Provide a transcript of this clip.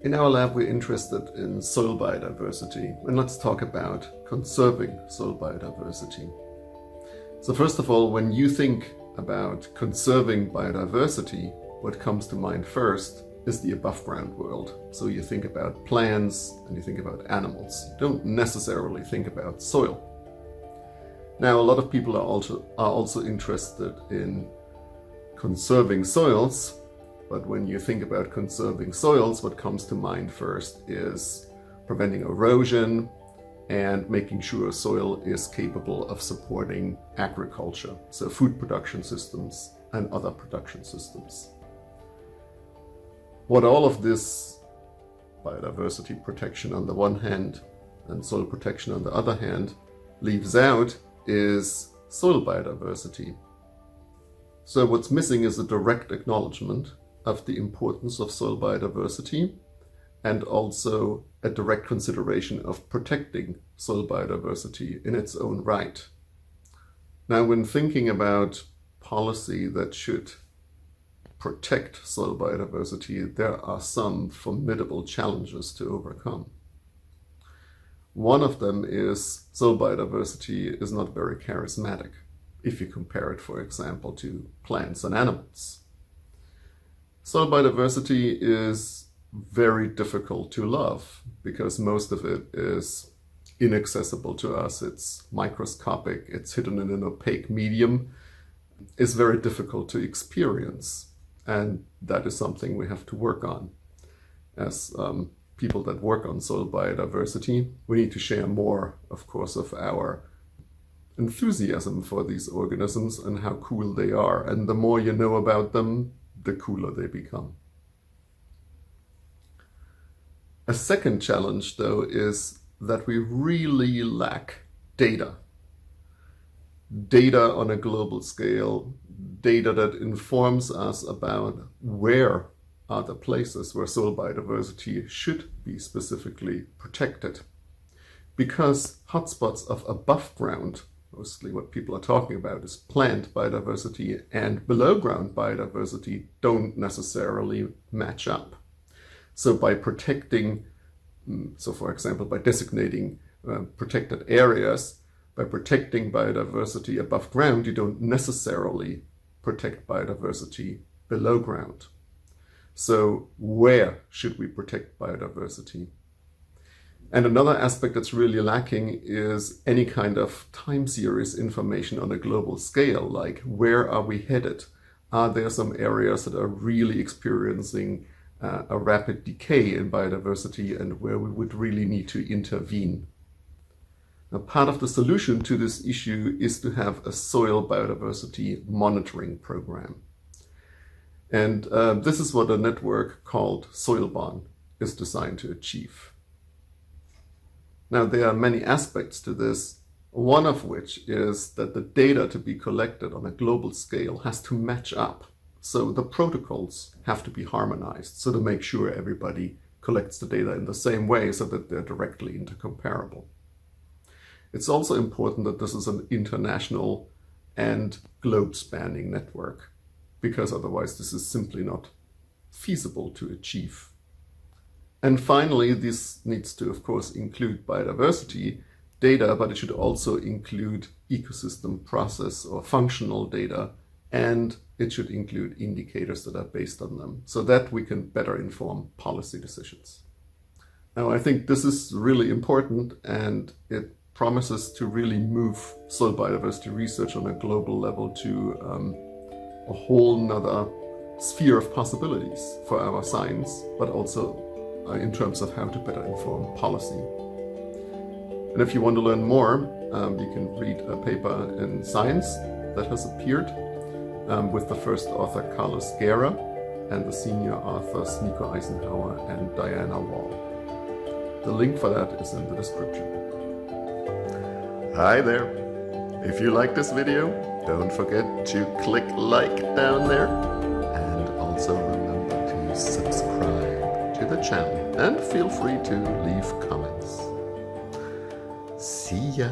In our lab, we're interested in soil biodiversity, and let's talk about conserving soil biodiversity. So first of all, when you think about conserving biodiversity, what comes to mind first is the above ground world. So you think about plants and you think about animals. You don't necessarily think about soil. Now, a lot of people are also interested in conserving soils. But when you think about conserving soils, what comes to mind first is preventing erosion and making sure soil is capable of supporting agriculture, so food production systems and other production systems. What all of this biodiversity protection on the one hand and soil protection on the other hand leaves out is soil biodiversity. So what's missing is a direct acknowledgement of the importance of soil biodiversity and also a direct consideration of protecting soil biodiversity in its own right. Now, when thinking about policy that should protect soil biodiversity, there are some formidable challenges to overcome. One of them is soil biodiversity is not very charismatic if you compare it, for example, to plants and animals. Soil biodiversity is very difficult to love because most of it is inaccessible to us. It's microscopic, it's hidden in an opaque medium. It's very difficult to experience, and that is something we have to work on. As people that work on soil biodiversity, we need to share more, of course, of our enthusiasm for these organisms and how cool they are. And the more you know about them, the cooler they become. A second challenge, though, is that we really lack data. Data on a global scale, data that informs us about where are the places where soil biodiversity should be specifically protected. Because hotspots of above ground, mostly what people are talking about is plant biodiversity, and below ground biodiversity don't necessarily match up. So by protecting, so for example, by designating protected areas, by protecting biodiversity above ground, you don't necessarily protect biodiversity below ground. So where should we protect biodiversity? And another aspect that's really lacking is any kind of time series information on a global scale, like where are we headed? Are there some areas that are really experiencing a rapid decay in biodiversity and where we would really need to intervene? Now, part of the solution to this issue is to have a soil biodiversity monitoring program. And this is what a network called Soilbahn is designed to achieve. Now, there are many aspects to this, one of which is that the data to be collected on a global scale has to match up. So the protocols have to be harmonized, so to make sure everybody collects the data in the same way so that they're directly intercomparable. It's also important that this is an international and globe-spanning network, because otherwise this is simply not feasible to achieve. And finally, this needs to, of course, include biodiversity data, but it should also include ecosystem process or functional data, and it should include indicators that are based on them, so that we can better inform policy decisions. Now, I think this is really important, and it promises to really move soil biodiversity research on a global level to a whole nother sphere of possibilities for our science, but also in terms of how to better inform policy. And if you want to learn more, you can read a paper in Science that has appeared with the first author Carlos Guerra and the senior authors Nico Eisenhower and Diana Wall. The link for that is in the description. Hi there! If you like this video, don't forget to click like down there, and also remember to subscribe to the channel, and feel free to leave comments. See ya!